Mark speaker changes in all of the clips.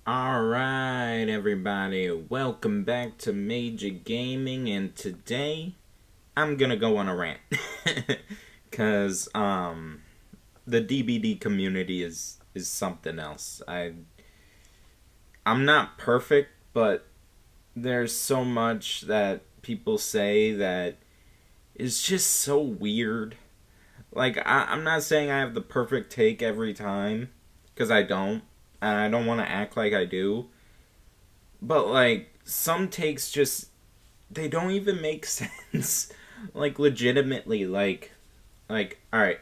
Speaker 1: Alright, everybody, welcome back to Major Gaming, and today I'm gonna go on a rant. Because, the DBD community is something else. I'm not perfect, but there's so much that people say that is just so weird. Like, I'm not saying I have the perfect take every time, because I don't, and I don't want to act like I do. But like some takes just they don't even make sense. Like legitimately like all right.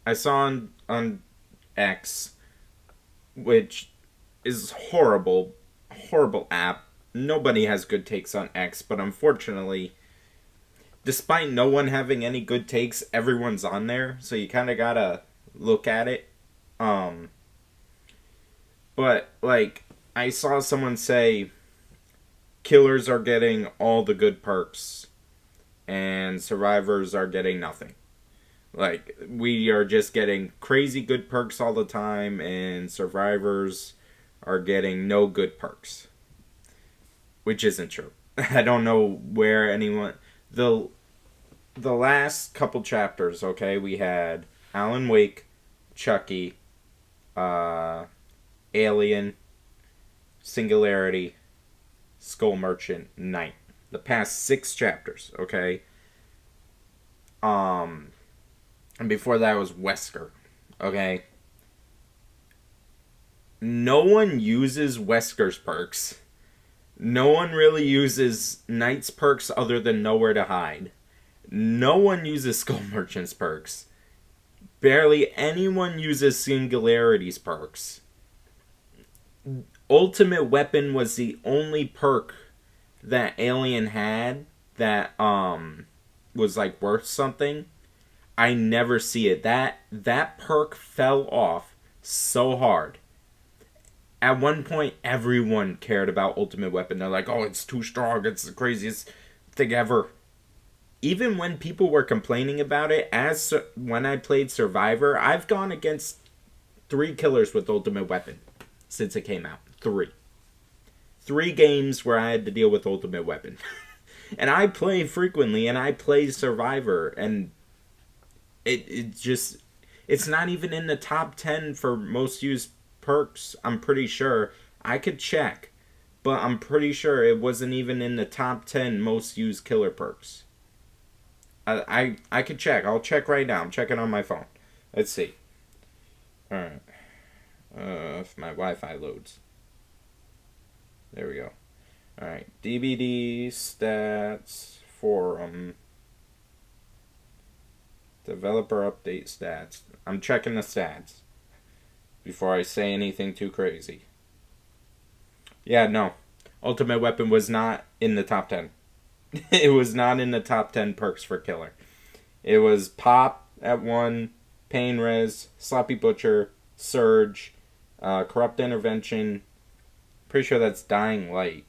Speaker 1: I saw on X, which is horrible app. Nobody has good takes on X, but unfortunately, despite no one having any good takes, everyone's on there, so you kind of got to look at it. Um but like I saw someone say killers are getting all the good perks and survivors are getting nothing. Like, we are just getting crazy good perks all the time, and survivors are getting no good perks, which isn't true. I don't know where anyone. The, the last couple chapters, okay, we had Alan Wake, Chucky, uh, Alien, Singularity, Skull Merchant, Night. The past 6 chapters, okay? Um, and before that was Wesker, okay? No one uses Wesker's perks. No one really uses Knight's perks other than Nowhere to Hide. No one uses Skull Merchant's perks. Barely anyone uses Singularity's perks. Ultimate Weapon was the only perk that Alien had that was like worth something. I never see it. That perk fell off so hard. At one point, everyone cared about Ultimate Weapon. They're like, "Oh, it's too strong. It's the craziest thing ever." Even when people were complaining about it, as when I played Survivor, I've gone against 3 killers with Ultimate Weapon since it came out. 3 games where I had to deal with Ultimate Weapon. And I play frequently, and I play Survivor, and it just it's not even in the top 10 for most used perks. I'm pretty sure I could check, but I'm pretty sure it wasn't even in the top 10 most used killer perks. I could check. I'll check right now. I'm checking on my phone. Let's see. All right. If my Wi-Fi loads. There we go. All right. DBD stats forum. Developer update stats. I'm checking the stats before I say anything too crazy. Yeah, no. Ultimate Weapon was not in the top 10. It was not in the top 10 perks for killer. It was Pop at 1, Pain Res, Sloppy Butcher, Surge, Corrupt Intervention. Pretty sure that's Dying Light.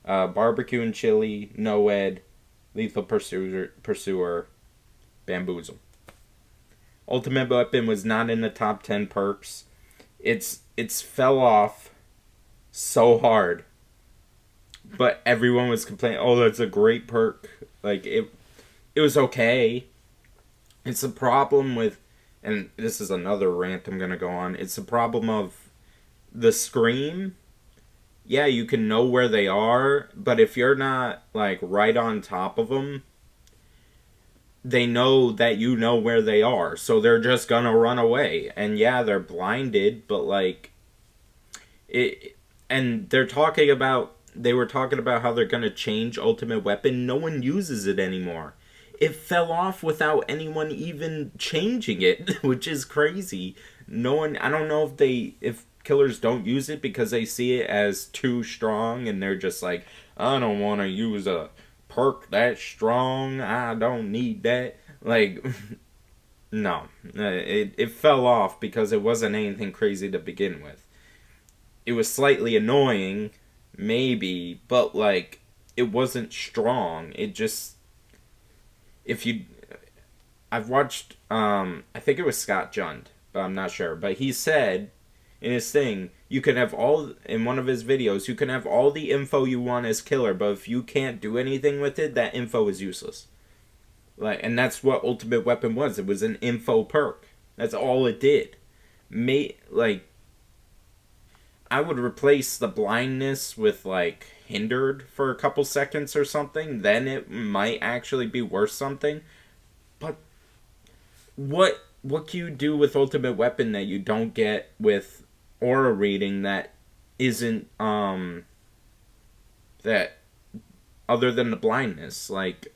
Speaker 1: Barbecue and Chili, Noed, Lethal Pursuer, Bamboozle. Ultimate Weapon was not in the top 10 perks. It's fell off so hard. But everyone was complaining, "Oh, that's a great perk." Like it was okay. It's a problem with, and this is another rant I'm going to go on. It's a problem of the scream. Yeah, you can know where they are, but if you're not like right on top of them, they know that you know where they are, so they're just gonna run away. And yeah, they're blinded, but like it. And they were talking about how they're gonna change Ultimate Weapon. No one uses it anymore. It fell off without anyone even changing it, which is crazy. No one. I don't know if killers don't use it because they see it as too strong, and they're just like, "I don't want to use a perk that strong. I don't need that." Like, no, it fell off because it wasn't anything crazy to begin with. It was slightly annoying, maybe, but like it wasn't strong. It just if you I've watched I think it was Scott Jund, but I'm not sure. But he said in his thing, you can have all, in one of his videos, you can have all the info you want as killer, but if you can't do anything with it, that info is useless. Like, and that's what Ultimate Weapon was. It was an info perk. That's all it did. Like, I would replace the blindness with, like, hindered for a couple seconds or something. Then it might actually be worth something. But what can you do with Ultimate Weapon that you don't get with aura reading that isn't that other than the blindness? Like,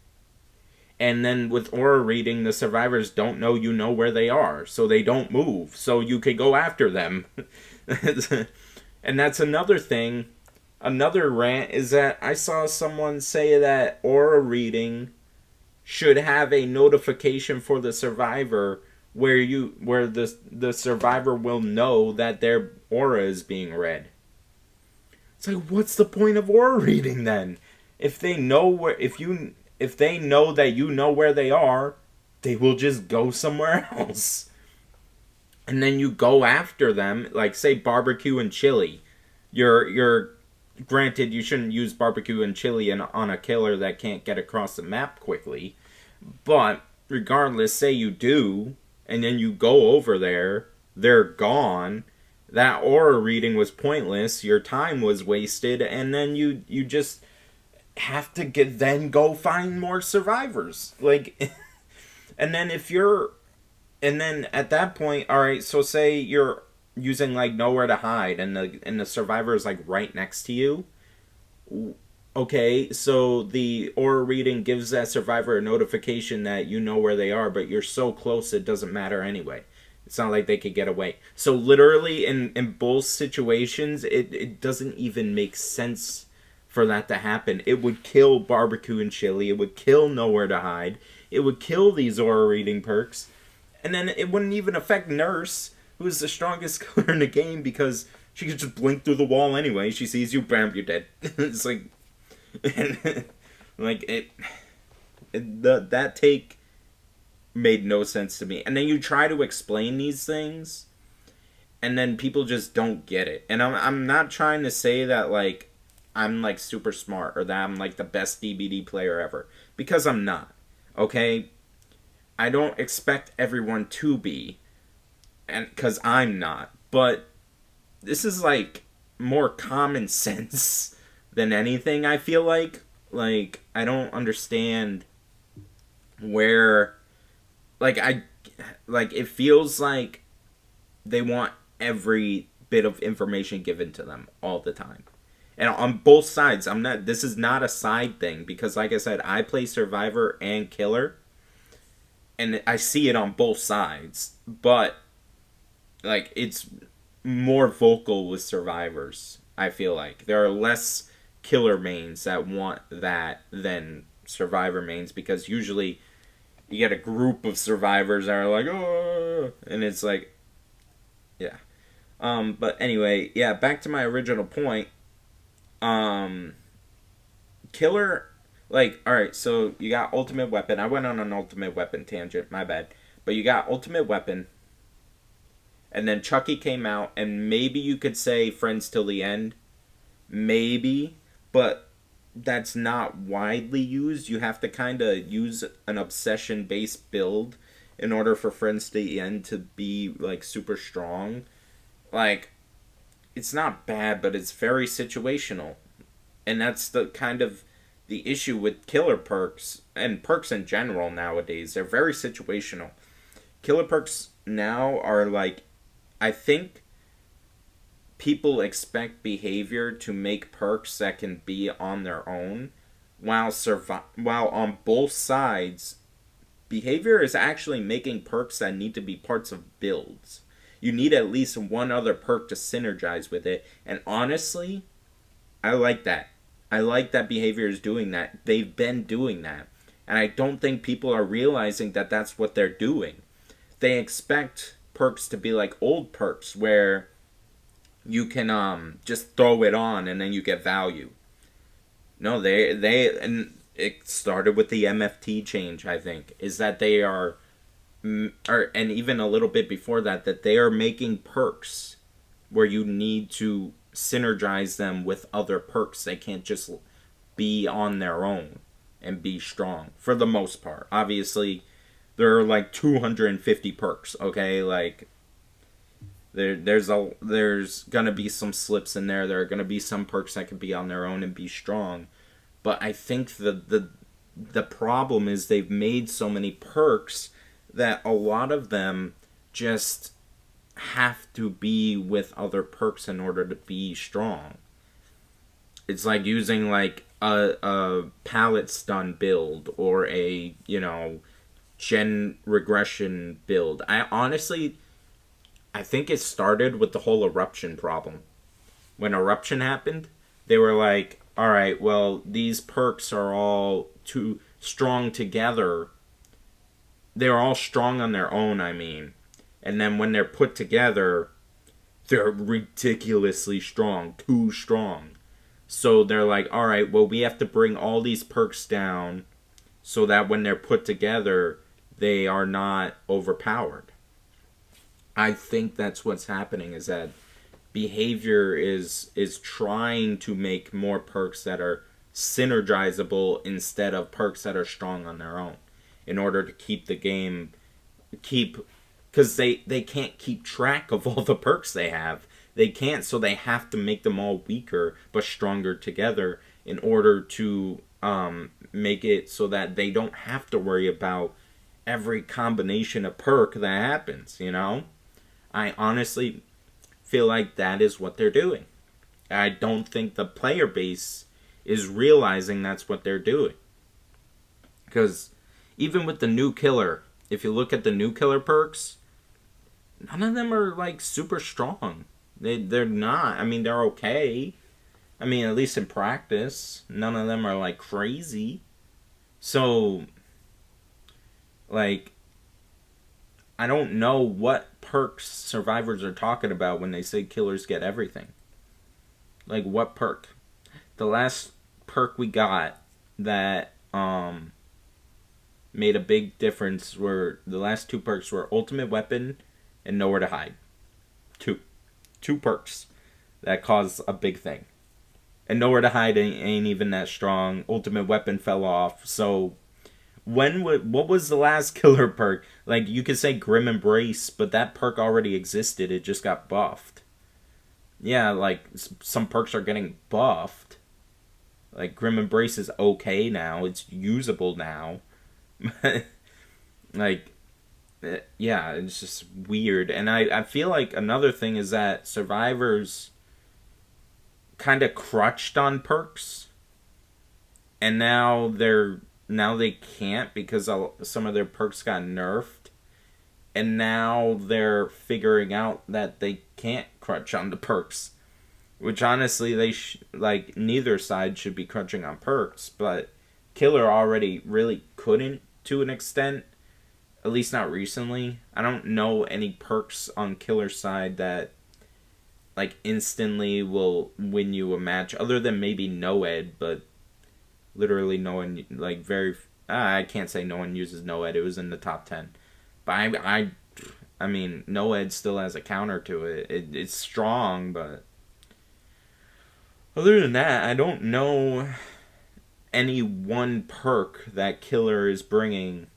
Speaker 1: and then with aura reading, the survivors don't know you know where they are, so they don't move, so you could go after them. And that's another thing. Another rant is that I saw someone say that aura reading should have a notification for the survivor where the survivor will know that their aura is being read. It's like, what's the point of aura reading then? If they know if they know that you know where they are, they will just go somewhere else. And then you go after them, like say barbecue and chili. You're granted you shouldn't use barbecue and chili on a killer that can't get across the map quickly, but regardless, say you do, and then you go over there, they're gone. That aura reading was pointless. Your time was wasted, and then you just have to then go find more survivors. Like, and then and then at that point, all right. So say you're using like nowhere to hide, and the survivor is like right next to you. Okay, so the aura reading gives that survivor a notification that you know where they are, but you're so close it doesn't matter anyway. It's not like they could get away. So literally in both situations, it doesn't even make sense for that to happen. It would kill barbecue and chili. It would kill nowhere to hide. It would kill these aura reading perks. And then it wouldn't even affect Nurse, who is the strongest killer in the game, because she could just blink through the wall anyway. She sees you, bam, you're dead. It's like... like that take made no sense to me. And then you try to explain these things, and then people just don't get it. And I'm not trying to say that like I'm like super smart or that I'm like the best DBD player ever, because I'm not. Okay, I don't expect everyone to be, and because I'm not. But this is like more common sense than anything, I feel like. Like, I don't understand where... Like, it feels like they want every bit of information given to them all the time. And on both sides, this is not a side thing, because like I said, I play Survivor and Killer, and I see it on both sides. But, like, it's more vocal with Survivors, I feel like. There are less killer mains that want that than survivor mains, because usually you get a group of survivors that are like, oh, and it's like, yeah. But anyway, yeah, back to my original point. Killer, like, alright, so you got Ultimate Weapon. I went on an Ultimate Weapon tangent, my bad. But you got Ultimate Weapon, and then Chucky came out, and maybe you could say Friends Till the End. Maybe. But that's not widely used. You have to kind of use an obsession-based build in order for Friends to the End to be, like, super strong. Like, it's not bad, but it's very situational. And that's the kind of the issue with killer perks, and perks in general nowadays. They're very situational. Killer perks now are, like, I think people expect behavior to make perks that can be on their own, while on both sides, behavior is actually making perks that need to be parts of builds. You need at least one other perk to synergize with it, and honestly, I like that. I like that behavior is doing that. They've been doing that, and I don't think people are realizing that that's what they're doing. They expect perks to be like old perks, where you can just throw it on and then you get value. No, and it started with the MFT change, I think, is that they are, and even a little bit before that, that they are making perks where you need to synergize them with other perks. They can't just be on their own and be strong for the most part. Obviously, there are like 250 perks, okay? Like there's gonna be some slips in there. There are gonna be some perks that can be on their own and be strong. But I think the problem is they've made so many perks that a lot of them just have to be with other perks in order to be strong. It's like using like a palette stun build or a, gen regression build. I think it started with the whole eruption problem. When eruption happened, they were like, all right, well, these perks are all too strong together. They're all strong on their own, I mean. And then when they're put together, they're ridiculously strong, too strong. So they're like, all right, well, we have to bring all these perks down so that when they're put together, they are not overpowered. I think that's what's happening, is that behavior is trying to make more perks that are synergizable instead of perks that are strong on their own, in order to keep the game because they can't keep track of all the perks they have. They can't, so they have to make them all weaker but stronger together in order to make it so that they don't have to worry about every combination of perk that happens, I honestly feel like that is what they're doing. I don't think the player base is realizing that's what they're doing. Because even with the new killer, if you look at the new killer perks, none of them are like super strong. They're not. I mean, they're okay. I mean, at least in practice, none of them are like crazy. So, like, I don't know what perks survivors are talking about when they say killers get everything. Like, what perk? The last perk we got that made a big difference were the last two perks were Ultimate Weapon and Nowhere to Hide. Two perks that caused a big thing. And Nowhere to Hide ain't even that strong. Ultimate Weapon fell off. So what was the last killer perk? Like, you could say Grim Embrace, but that perk already existed. It just got buffed. Yeah, like, some perks are getting buffed. Like, Grim Embrace is okay now. It's usable now. Like, yeah, it's just weird. And I feel like another thing is that survivors kind of crutched on perks. And now they can't because some of their perks got nerfed. And now they're figuring out that they can't crutch on the perks. Which honestly, neither side should be crutching on perks. But Killer already really couldn't to an extent. At least not recently. I don't know any perks on Killer's side that like instantly will win you a match. Other than maybe Noed, but literally no one, like, I can't say no one uses Noed. It was in the top 10. But I mean, Noed still has a counter to it. It's strong, but other than that, I don't know any one perk that Killer is bringing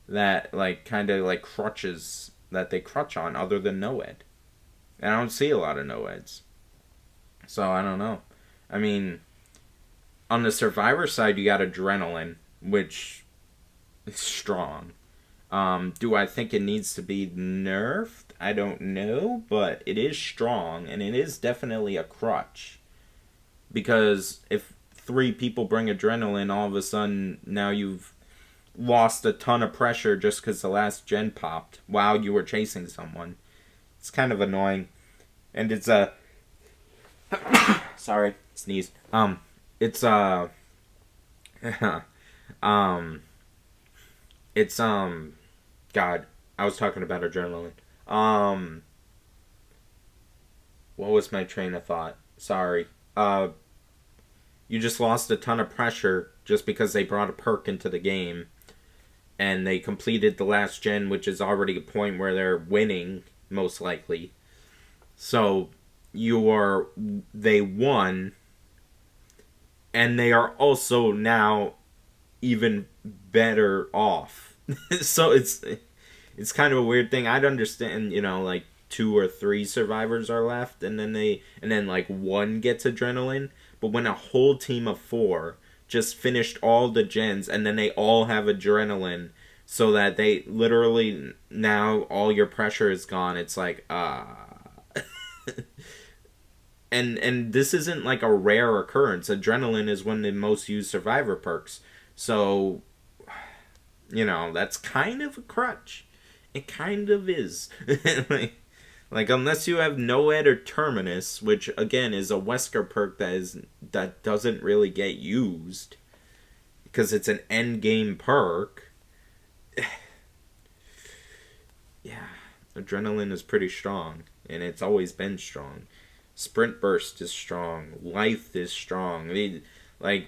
Speaker 1: that, like, kind of, like, crutches that they crutch on other than Noed. And I don't see a lot of Noeds. So, I don't know. I mean, on the Survivor side, you got Adrenaline, which is strong. Do I think it needs to be nerfed? I don't know, but it is strong, and it is definitely a crutch. Because if 3 people bring Adrenaline, all of a sudden, now you've lost a ton of pressure just because the last gen popped while you were chasing someone. It's kind of annoying. And it's sorry, sneeze. It's God, I was talking about Adrenaline. What was my train of thought? Sorry. You just lost a ton of pressure just because they brought a perk into the game. And they completed the last gen, which is already a point where they're winning, most likely. So they won, and they are also now even better off. So it's kind of a weird thing. I'd understand, like two or three survivors are left, and then like one gets adrenaline. But when a whole team of four just finished all the gens, and then they all have adrenaline, so that they literally now all your pressure is gone. It's like and this isn't like a rare occurrence. Adrenaline is one of the most used survivor perks. So, that's kind of a crutch. It kind of is. like unless you have Noed or Terminus, which again is a Wesker perk that doesn't really get used because it's an end game perk. Yeah, adrenaline is pretty strong, and it's always been strong. Sprint burst is strong. Life is strong. Like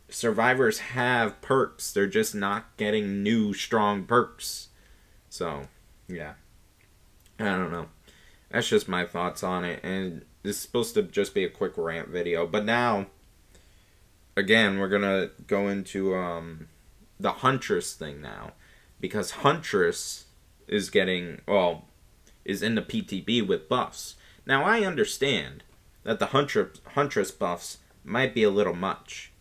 Speaker 1: survivors have perks. They're just not getting new strong perks. So, yeah. I don't know. That's just my thoughts on it. And this is supposed to just be a quick rant video. But now, again, we're going to go into the Huntress thing now. Because Huntress is is in the PTB with buffs. Now, I understand that the Huntress buffs might be a little much.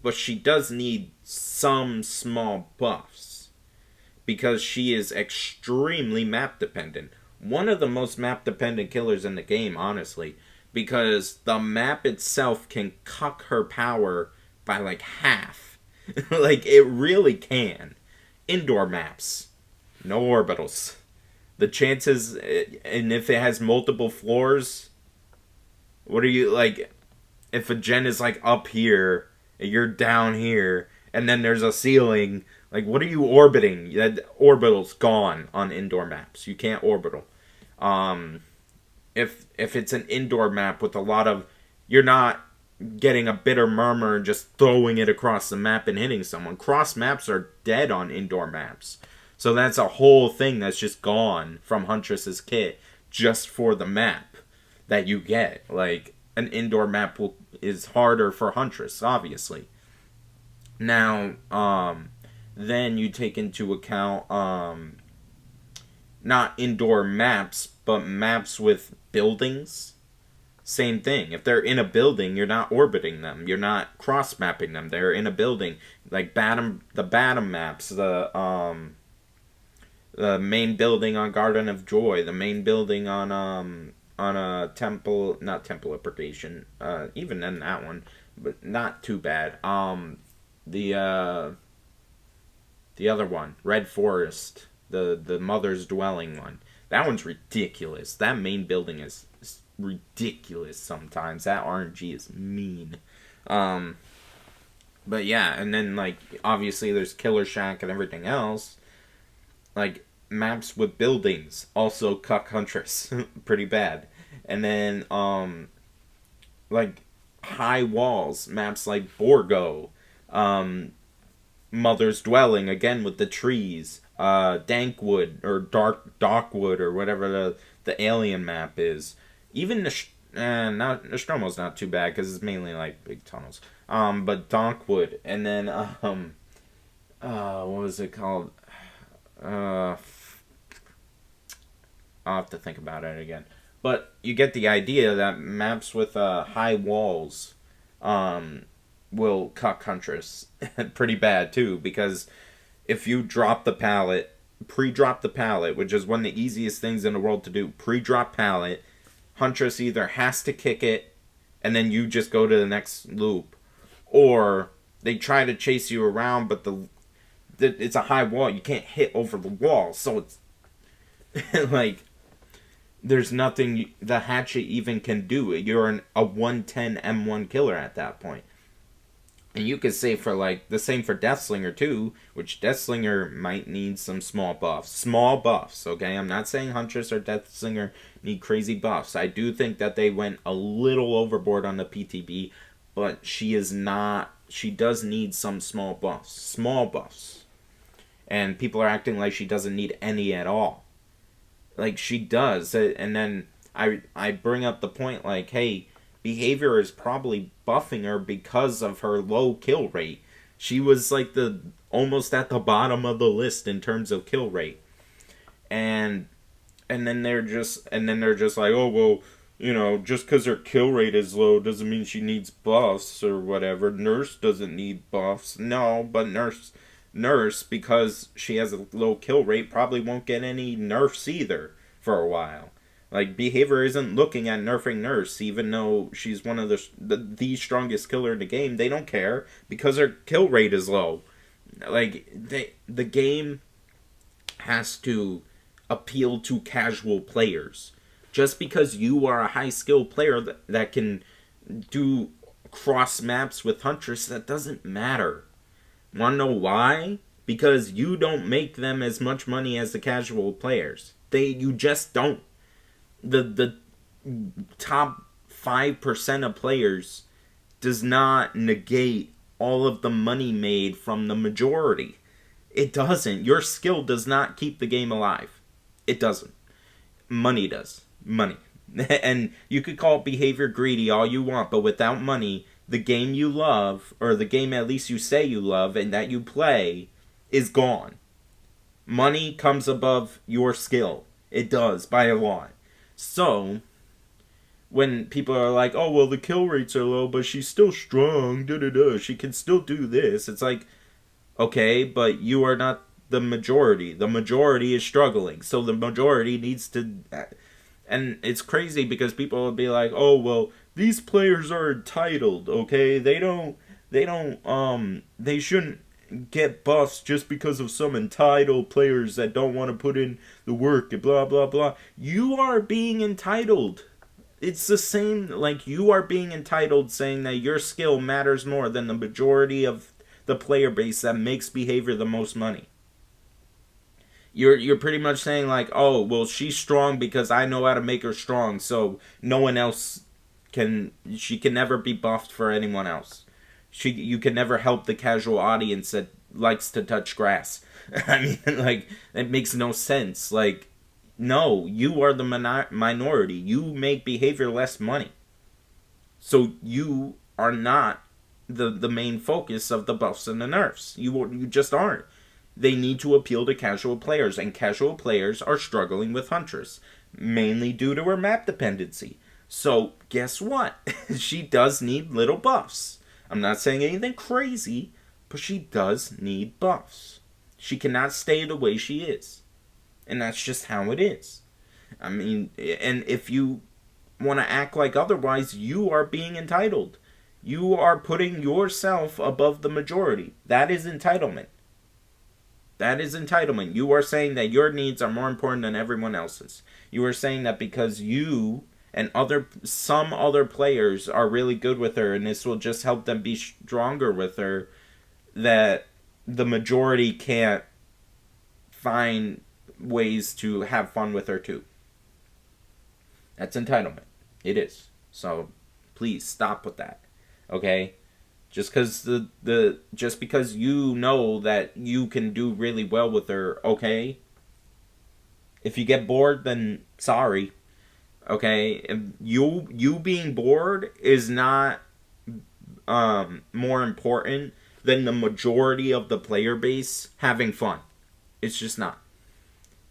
Speaker 1: But she does need some small buffs. Because she is extremely map dependent. One of the most map dependent killers in the game, honestly. Because the map itself can cuck her power by like half. Like, it really can. Indoor maps. No orbitals. The chances, and if it has multiple floors, what are you, like, if a gen is like up here, and you're down here, and then there's a ceiling, like, what are you orbiting? That orbital's gone on indoor maps. You can't orbital. If it's an indoor map with a lot of, you're not getting a bitter murmur and just throwing it across the map and hitting someone. Cross maps are dead on indoor maps. So that's a whole thing that's just gone from Huntress's kit just for the map that you get. Like, an indoor map is harder for Huntress, obviously. Now, then you take into account not indoor maps, but maps with buildings. Same thing. If they're in a building, you're not orbiting them. You're not cross-mapping them. They're in a building. Like the Batum maps, the main building on Garden of Joy, the main building on a temple, not Temple of Purgation, even in that one, but not too bad. The other one, Red Forest, the Mother's Dwelling one, that one's ridiculous. That main building is ridiculous sometimes. That RNG is mean. But yeah, and then like obviously there's Killer Shack and everything else. Like, maps with buildings also cuck Huntress pretty bad. And then like high walls, maps like Borgo, Mother's Dwelling, again with the trees, Dankwood or Darkwood or whatever the alien map is. Even Nostromo's not too bad because it's mainly like big tunnels. But Darkwood, and then what was it called? I'll have to think about it again. But you get the idea that maps with high walls will cuck Huntress pretty bad too, because if you drop the pallet, pre-drop the pallet, which is one of the easiest things in the world to do, pre-drop pallet, Huntress either has to kick it and then you just go to the next loop, or they try to chase you around, but it's a high wall. You can't hit over the wall, so it's like there's nothing the hatchet even can do. You're a 110 M1 killer at that point. And you could say for like the same for Deathslinger too, which Deathslinger might need some small buffs. Small buffs, okay? I'm not saying Huntress or Deathslinger need crazy buffs. I do think that they went a little overboard on the PTB, but she does need some small buffs. Small buffs. And people are acting like she doesn't need any at all. Like, she does. And then I bring up the point like, hey, behavior is probably buffing her because of her low kill rate. She was like the almost at the bottom of the list in terms of kill rate. And they're just like, oh well, just because her kill rate is low doesn't mean she needs buffs or whatever. Nurse doesn't need buffs. No, but nurse because she has a low kill rate probably won't get any nerfs either for a while. Like behavior isn't looking at nerfing nurse, even though she's one of the strongest killer in the game. They don't care because her kill rate is low. Like the game has to appeal to casual players. Just because you are a high skill player that can do cross maps with Huntress, that doesn't matter. Want to know why? Because you don't make them as much money as the casual players. You just don't. The top 5% of players does not negate all of the money made from the majority. It doesn't. Your skill does not keep the game alive. It doesn't. Money does. Money. And you could call behavior greedy all you want, but without money, the game you love, or the game at least you say you love and that you play, is gone. Money comes above your skill. It does, by a lot. So, when people are like, oh, well, the kill rates are low, but she's still strong, da-da-da, she can still do this. It's like, okay, but you are not the majority. The majority is struggling. So the majority needs to... And it's crazy because people will be like, oh, well, these players are entitled, okay? They shouldn't get buffs just because of some entitled players that don't want to put in the work and blah, blah, blah. You are being entitled. It's the same, like, you are being entitled saying that your skill matters more than the majority of the player base that makes behavior the most money. You're pretty much saying like, oh, well, she's strong because I know how to make her strong, so no one else she can never be buffed for anyone else. You can never help the casual audience that likes to touch grass. I mean, like, it makes no sense. Like, no, you are the minority. You make behavior less money. So you are not the main focus of the buffs and the nerfs. You just aren't. They need to appeal to casual players, and casual players are struggling with Huntress, mainly due to her map dependency. So, guess what? She does need little buffs. I'm not saying anything crazy, but she does need buffs. She cannot stay the way she is. And that's just how it is. I mean, and if you want to act like otherwise, you are being entitled. You are putting yourself above the majority. That is entitlement. That is entitlement. You are saying that your needs are more important than everyone else's. You are saying that because you and some other players are really good with her and this will just help them be stronger with her, that the majority can't find ways to have fun with her too. That's entitlement. It is. So please stop with that. Okay? Just because you know that you can do really well with her, okay? If you get bored, then sorry. Okay? You being bored is not more important than the majority of the player base having fun. It's just not.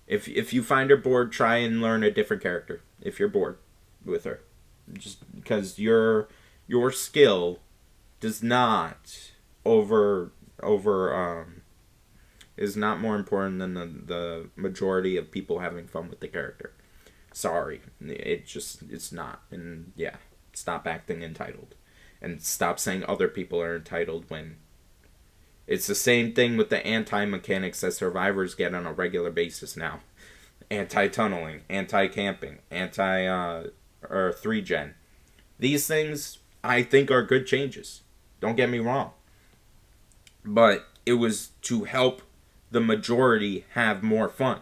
Speaker 1: If you find her bored, try and learn a different character. If you're bored with her, just because your skill does not is not more important than the majority of people having fun with the character. Sorry, it's not. And yeah, stop acting entitled, and stop saying other people are entitled when it's the same thing with the anti-mechanics that survivors get on a regular basis now. Anti-tunneling, anti-camping, or 3-gen. These things, I think, are good changes. Don't get me wrong. But it was to help the majority have more fun.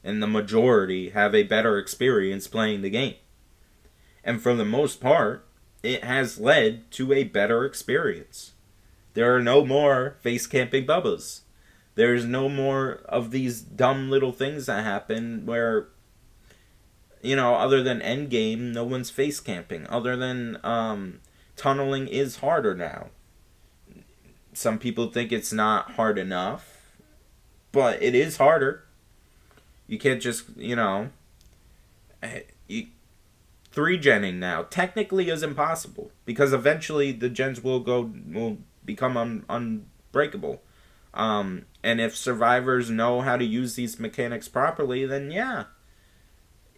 Speaker 1: And the majority have a better experience playing the game. And for the most part, it has led to a better experience. There are no more face camping bubbas. There's no more of these dumb little things that happen where other than endgame, no one's face camping. Other than tunneling is harder now. Some people think it's not hard enough, but it is harder. You can't just, you, 3-genning now technically is impossible because eventually the gens will become unbreakable. And if survivors know how to use these mechanics properly, then yeah,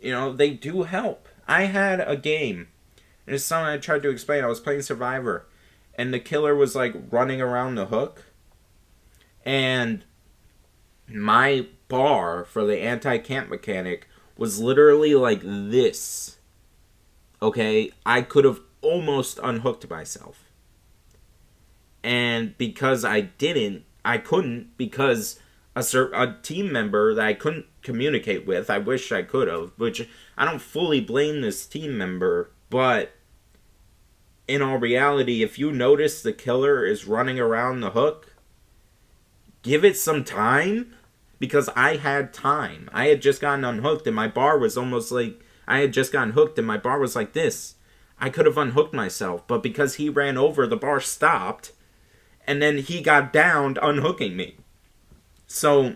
Speaker 1: they do help. I had a game, and it's something I tried to explain. I was playing Survivor, and the killer was like running around the hook, and my bar for the anti-camp mechanic was literally like this. Okay, I could have almost unhooked myself. And because I couldn't because a team member that I couldn't communicate with, I wish I could have, which I don't fully blame this team member, but in all reality, if you notice the killer is running around the hook, give it some time, because I had time. I had just gotten unhooked, and my bar was almost like, I had just gotten hooked, and my bar was like this. I could have unhooked myself, but because he ran over, the bar stopped, and then he got downed, unhooking me. So,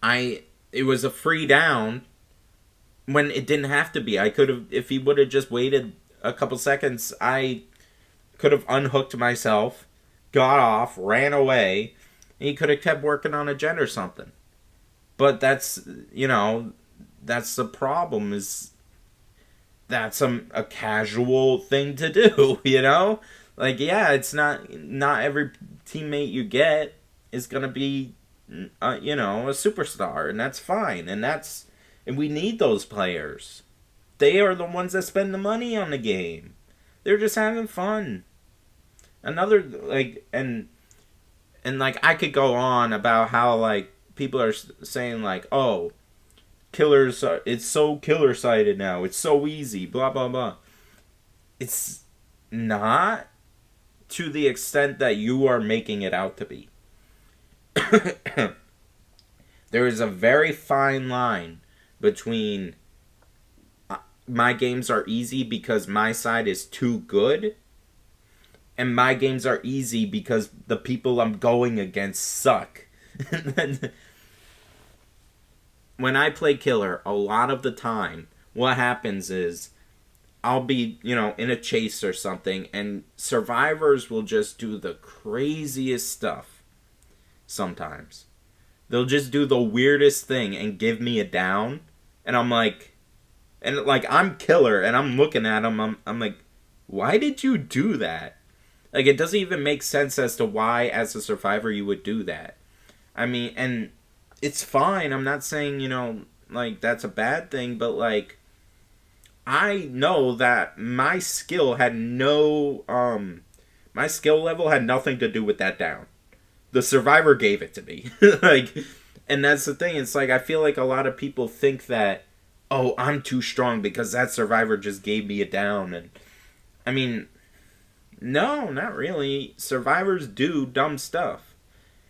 Speaker 1: it was a free down when it didn't have to be. I could have, if he would have just waited a couple seconds, I could have unhooked myself, got off, ran away, and he could have kept working on a gen or something. But that's the problem, is that's a casual thing to do, Like, yeah, it's not every teammate you get is going to be, a superstar, and that's fine, and we need those players. They are the ones that spend the money on the game. They're just having fun. Another, and I could go on about how, people are saying, oh, killers, it's so killer-sided now, it's so easy, blah, blah, blah. It's not to the extent that you are making it out to be. There is a very fine line between my games are easy because my side is too good, and my games are easy because the people I'm going against suck. When I play killer, a lot of the time, what happens is I'll be, in a chase or something, and survivors will just do the craziest stuff sometimes. They'll just do the weirdest thing and give me a down, and I'm like, I'm killer, and I'm looking at them, I'm like, why did you do that? It doesn't even make sense as to why, as a survivor, you would do that. I mean, and it's fine, I'm not saying, that's a bad thing, but, I know that my skill had my skill level had nothing to do with that down. The survivor gave it to me. And that's the thing, it's I feel like a lot of people think that, oh, I'm too strong because that survivor just gave me a down, and, I mean, no, not really. Survivors do dumb stuff.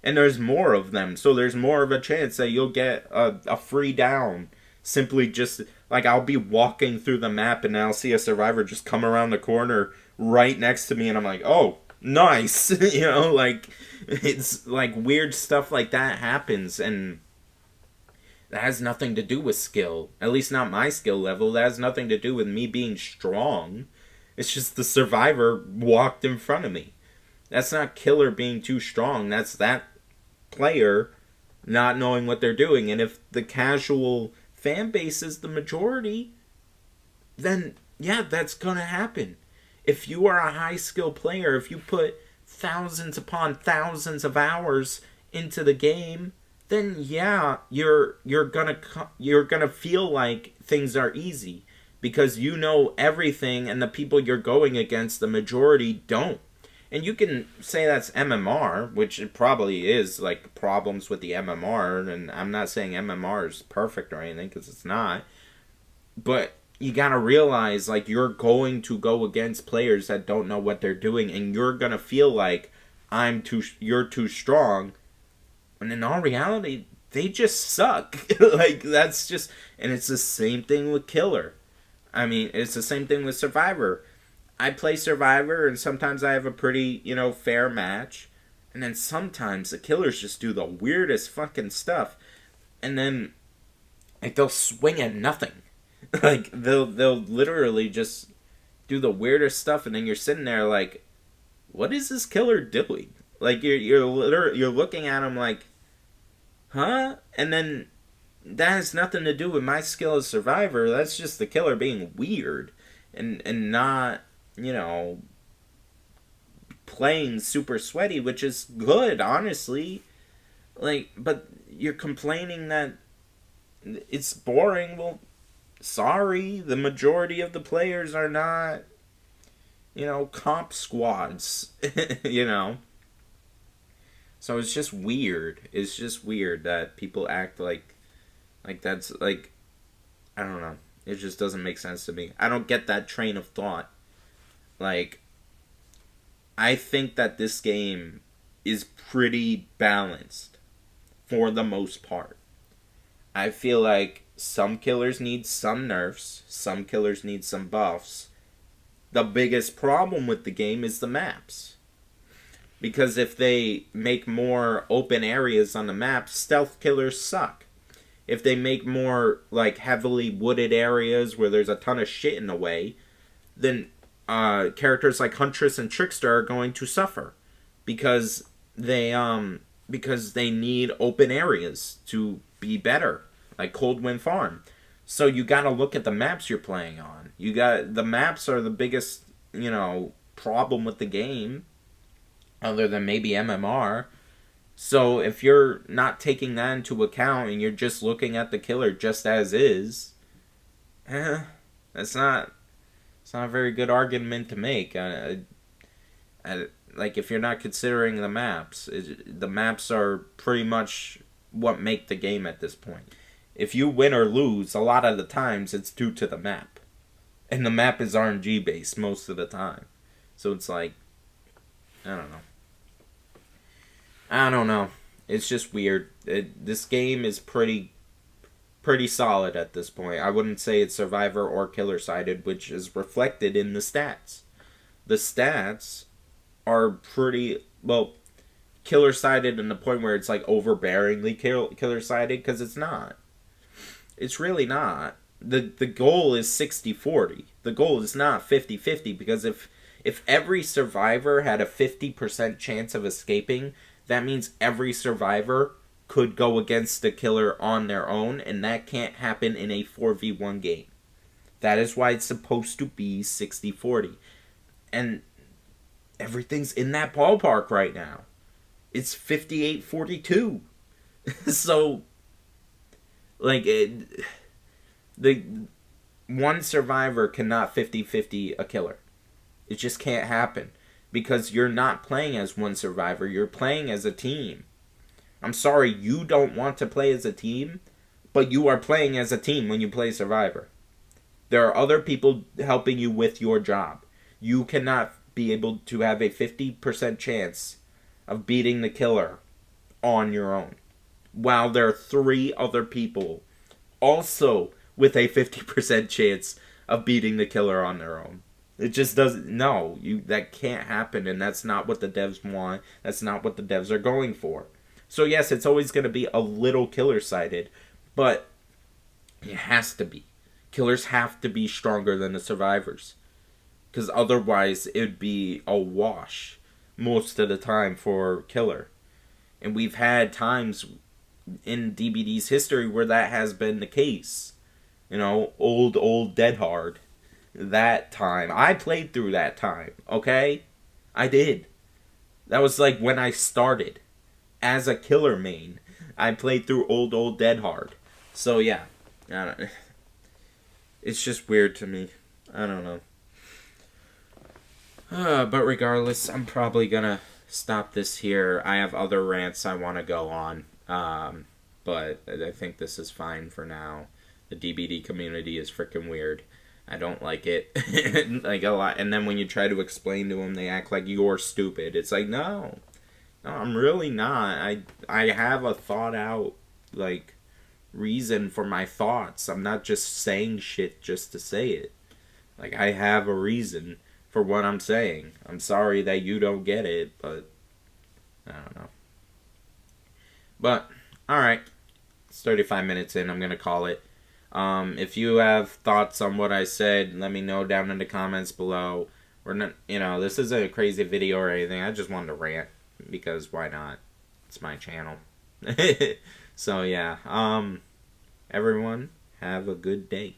Speaker 1: And there's more of them, so there's more of a chance that you'll get a free down. Simply just, I'll be walking through the map and I'll see a survivor just come around the corner right next to me, and I'm like, oh, nice. It's weird stuff like that happens, and that has nothing to do with skill. At least not my skill level. That has nothing to do with me being strong. It's just the survivor walked in front of me. That's not killer being too strong. That's that player not knowing what they're doing. And if the casual fan base is the majority, then yeah, that's gonna happen. If you are a high skill player, if you put thousands upon thousands of hours into the game, then yeah, you're gonna feel like things are easy because you know everything, and the people you're going against, the majority, don't. And you can say that's MMR, which it probably is, problems with the MMR, and I'm not saying MMR is perfect or anything, because it's not. But you gotta realize, you're going to go against players that don't know what they're doing, and you're gonna feel like you're too strong. And in all reality, they just suck. Like, that's just, and it's the same thing with Killer. I mean, it's the same thing with Survivor. I play Survivor, and sometimes I have a pretty, fair match. And then sometimes the killers just do the weirdest fucking stuff. And then, like, they'll swing at nothing. Like, they'll literally just do the weirdest stuff, and then you're sitting there like, what is this killer doing? Like, you're looking at him like, huh? And then that has nothing to do with my skill as Survivor. That's just the killer being weird and not, playing super sweaty, which is good, honestly. Like, but you're complaining that it's boring. Well, sorry, the majority of the players are not, comp squads, So it's just weird. It's just weird that people act like that's like, I don't know. It just doesn't make sense to me. I don't get that train of thought. Like, I think that this game is pretty balanced for the most part. I feel like some killers need some nerfs, some killers need some buffs. The biggest problem with the game is the maps. Because if they make more open areas on the map, stealth killers suck. If they make more, like, heavily wooded areas where there's a ton of shit in the way, then characters like Huntress and Trickster are going to suffer. Because they need open areas to be better. Like Coldwind Farm. So you gotta look at the maps you're playing on. The maps are the biggest, problem with the game. Other than maybe MMR. So if you're not taking that into account and you're just looking at the killer just as is, it's not a very good argument to make. Like, if you're not considering the maps are pretty much what make the game at this point. If you win or lose, a lot of the times it's due to the map. And the map is RNG based most of the time. So it's like, I don't know. It's just weird. This game is pretty solid at this point. I wouldn't say it's Survivor or Killer sided, which is reflected in the stats. The stats are pretty, well, Killer sided in the point where it's like overbearingly Killer sided, because it's not. It's really not. The goal is 60-40. The goal is not 50-50, because if every survivor had a 50% chance of escaping, that means every survivor could go against the killer on their own, and that can't happen in a 4v1 game. That is why it's supposed to be 60-40. And everything's in that ballpark right now. It's 58-42. So, like, the one survivor cannot 50-50 a killer. It just can't happen. Because you're not playing as one survivor. You're playing as a team. I'm sorry, you don't want to play as a team, but you are playing as a team when you play Survivor. There are other people helping you with your job. You cannot be able to have a 50% chance of beating the killer on your own, while there are 3 other people also with a 50% chance of beating the killer on their own. It just doesn't, no, that can't happen, and that's not what the devs want. That's not what the devs are going for. So yes, it's always going to be a little killer-sided, but it has to be. Killers have to be stronger than the survivors, because otherwise it would be a wash most of the time for killer. And we've had times in DBD's history where that has been the case. Old Dead Hard. That time. I played through that time, okay? I did. That was like when I started. As a killer main, I played through old Dead Hard. So yeah. It's just weird to me. I don't know. But regardless, I'm probably gonna stop this here. I have other rants I want to go on. But I think this is fine for now. The DBD community is freaking weird. I don't like it. Like, a lot. And then when you try to explain to them, they act like you're stupid. It's like, no, I'm really not. I have a thought out, like, reason for my thoughts. I'm not just saying shit just to say it. Like, I have a reason for what I'm saying. I'm sorry that you don't get it, but I don't know. But, alright. It's 35 minutes in. I'm going to call it. If you have thoughts on what I said, let me know down in the comments below. We're not, this isn't a crazy video or anything. I just wanted to rant because why not? It's my channel. So, yeah. Everyone, have a good day.